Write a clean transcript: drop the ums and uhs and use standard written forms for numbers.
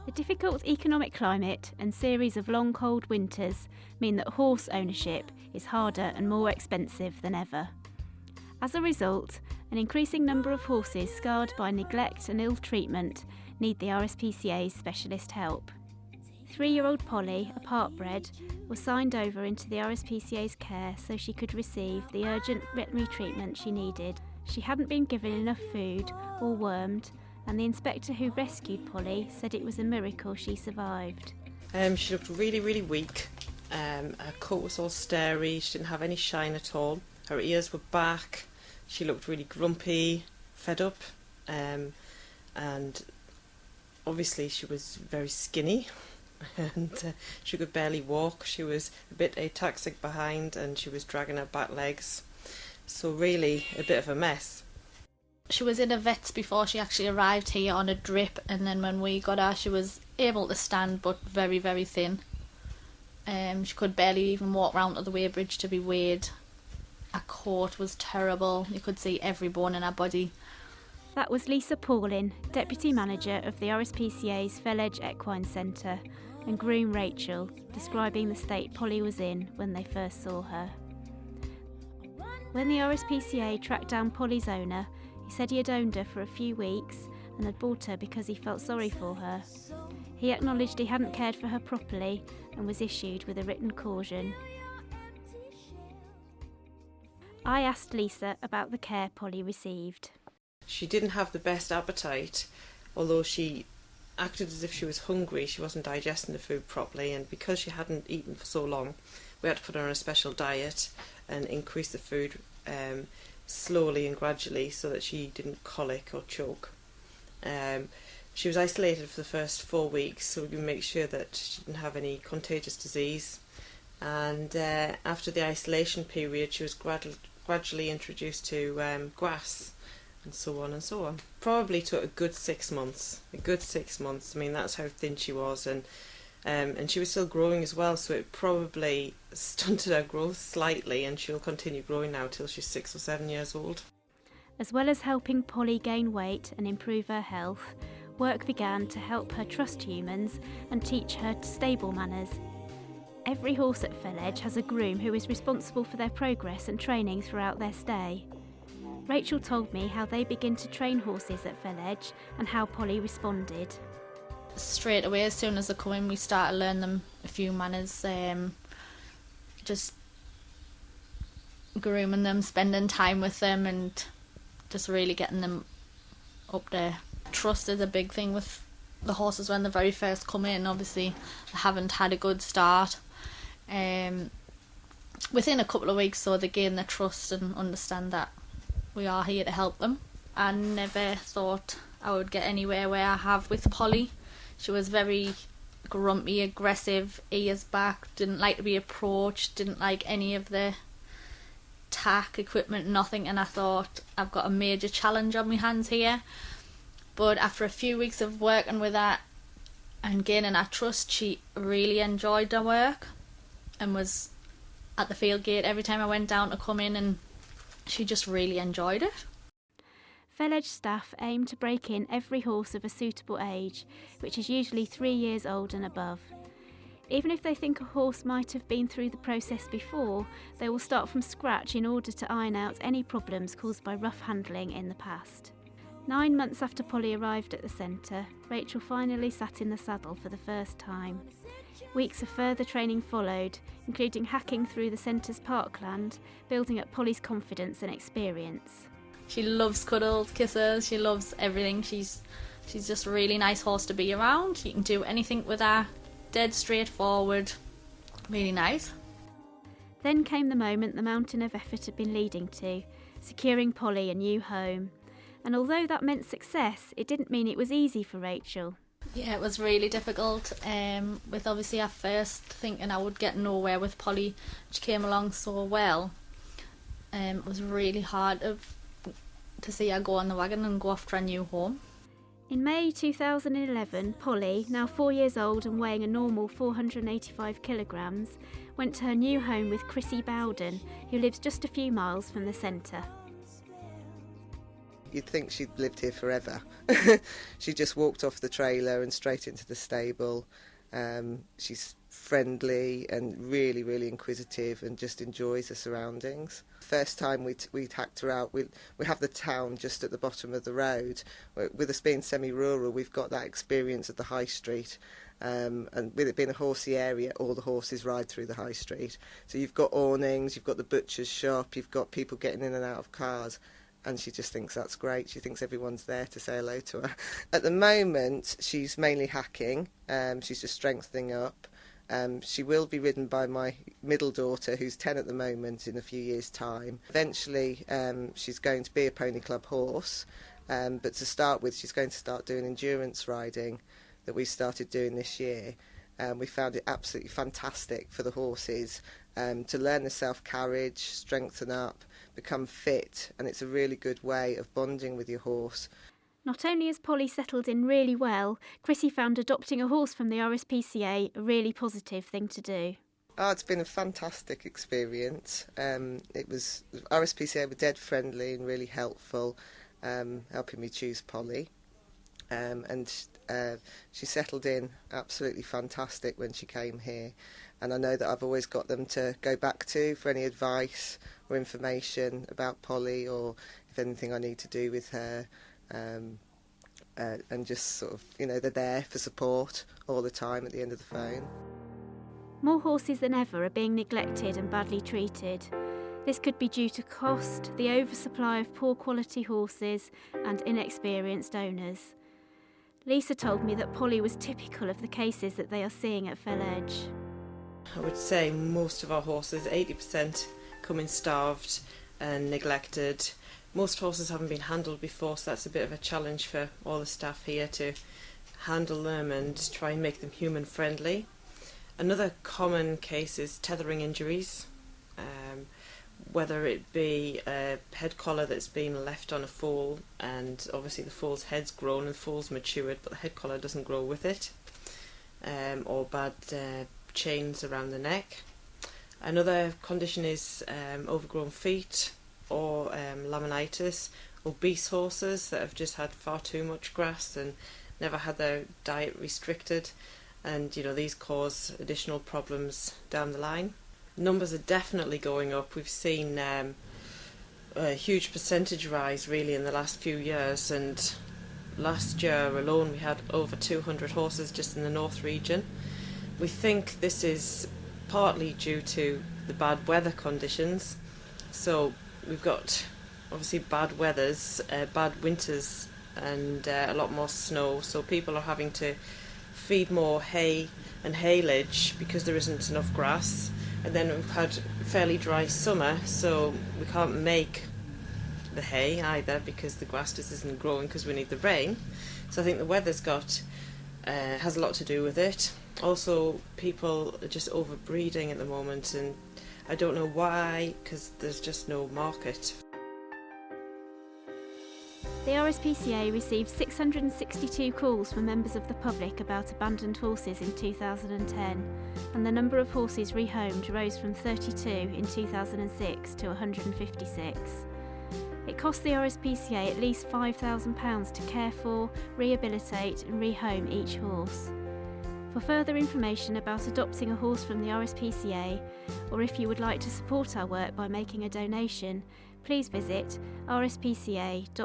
The difficult economic climate and series of long cold winters mean that horse ownership is harder and more expensive than ever. As a result, an increasing number of horses scarred by neglect and ill treatment need the RSPCA's specialist help. 3-year-old Polly, a part-bred, was signed over into the RSPCA's care so she could receive the urgent veterinary treatment she needed. She hadn't been given enough food or wormed, and the inspector who rescued Polly said it was a miracle she survived. She looked really, really weak. Her coat was all starey, she didn't have any shine at all. Her ears were back, she looked really grumpy, fed up, and obviously she was very skinny and she could barely walk. She was a bit ataxic behind and she was dragging her back legs. So really a bit of a mess. She was in a vet's before she actually arrived here on a drip, and then when we got her she was able to stand but very, very thin. She could barely even walk round to the weighbridge to be weighed. Her coat was terrible, you could see every bone in her body. That was Lisa Paulin, Deputy Manager of the RSPCA's Fell-Edge Equine Centre, and groom Rachel, describing the state Polly was in when they first saw her. When the RSPCA tracked down Polly's owner, he said he had owned her for a few weeks and had bought her because he felt sorry for her. He acknowledged he hadn't cared for her properly and was issued with a written caution. I asked Lisa about the care Polly received. She didn't have the best appetite, although she acted as if she was hungry. She wasn't digesting the food properly, and because she hadn't eaten for so long, we had to put her on a special diet and increase the food slowly and gradually so that she didn't colic or choke. She was isolated for the first 4 weeks so we could make sure that she didn't have any contagious disease, and after the isolation period she was gradually introduced to grass and so on and so on. Probably took a good 6 months. I mean, that's how thin she was, and she was still growing as well, so it probably stunted her growth slightly, and she'll continue growing now till she's 6 or 7 years old. As well as helping Polly gain weight and improve her health, work began to help her trust humans and teach her stable manners. Every horse at Fell-Edge has a groom who is responsible for their progress and training throughout their stay. Rachel told me how they begin to train horses at Fell-Edge and how Polly responded. Straight away, as soon as they come in, we start to learn them a few manners, just grooming them, spending time with them, and just really getting them up there. Trust is a big thing with the horses when they very first come in. Obviously, they haven't had a good start. Within a couple of weeks, so they gain their trust and understand that we are here to help them. I never thought I would get anywhere where I have with Polly. She was very grumpy, aggressive, ears back, didn't like to be approached, didn't like any of the tack equipment, nothing, and I thought I've got a major challenge on my hands here. But after a few weeks of working with her and gaining her trust, she really enjoyed her work and was at the field gate every time I went down to come in, and she just really enjoyed it. Fell-Edge staff aim to break in every horse of a suitable age, which is usually 3 years old and above. Even if they think a horse might have been through the process before, they will start from scratch in order to iron out any problems caused by rough handling in the past. 9 months after Polly arrived at the centre, Rachel finally sat in the saddle for the first time. Weeks of further training followed, including hacking through the centre's parkland, building up Polly's confidence and experience. She loves cuddles, kisses, she loves everything. She's just a really nice horse to be around. You can do anything with her, dead straightforward, really nice. Then came the moment the mountain of effort had been leading to, securing Polly a new home. And although that meant success, it didn't mean it was easy for Rachel. Yeah, it was really difficult, with obviously at first thinking I would get nowhere with Polly. She came along so well. It was really hard to see her go on the wagon and go off to a new home. In May 2011, Polly, now 4 years old and weighing a normal 485 kilograms, went to her new home with Chrissy Bowden, who lives just a few miles from the centre. you'd think she'd lived here forever. She just walked off the trailer and straight into the stable. She's friendly and really, really inquisitive and just enjoys the surroundings. First time we'd hacked her out, we have the town just at the bottom of the road. With us being semi-rural, we've got that experience of the high street. And with it being a horsey area, all the horses ride through the high street. So you've got awnings, you've got the butcher's shop, you've got people getting in and out of cars. And she just thinks that's great. She thinks everyone's there to say hello to her. At the moment, she's mainly hacking. She's just strengthening up. She will be ridden by my middle daughter, who's 10 at the moment, in a few years' time. Eventually, she's going to be a pony club horse. But to start with, she's going to start doing endurance riding that we started doing this year. We found it absolutely fantastic for the horses to learn the self-carriage, strengthen up, become fit, and it's a really good way of bonding with your horse. Not only has Polly settled in really well, Chrissy found adopting a horse from the RSPCA a really positive thing to do. Oh, it's been a fantastic experience. RSPCA were dead friendly and really helpful, helping me choose Polly. And she settled in absolutely fantastic when she came here, and I know that I've always got them to go back to for any advice or information about Polly, or if anything I need to do with her, and just sort of, they're there for support all the time at the end of the phone. More horses than ever are being neglected and badly treated. This could be due to cost, the oversupply of poor quality horses and inexperienced owners. Lisa told me that Polly was typical of the cases that they are seeing at Fell Edge. I would say most of our horses, 80%, come in starved and neglected. Most horses haven't been handled before, so that's a bit of a challenge for all the staff here to handle them and try and make them human friendly. Another common case is tethering injuries, whether it be a head collar that's been left on a foal, and obviously the foal's head's grown and the foal's matured, but the head collar doesn't grow with it, or bad chains around the neck. Another condition is overgrown feet, or laminitis. Obese horses that have just had far too much grass and never had their diet restricted, and these cause additional problems down the line. Numbers are definitely going up. We've seen a huge percentage rise really in the last few years, and last year alone we had over 200 horses just in the North region. We think this is partly due to the bad weather conditions. So we've got obviously bad weathers, bad winters, and a lot more snow, so people are having to feed more hay and haylage because there isn't enough grass. And then we've had a fairly dry summer, so we can't make the hay either because the grass just isn't growing because we need the rain. So I think the weather's has a lot to do with it. Also, people are just overbreeding at the moment, and I don't know why, because there's just no market. The RSPCA received 662 calls from members of the public about abandoned horses in 2010, and the number of horses rehomed rose from 32 in 2006 to 156. It cost the RSPCA at least £5,000 to care for, rehabilitate and rehome each horse. For further information about adopting a horse from the RSPCA, or if you would like to support our work by making a donation, please visit rspca.org.uk.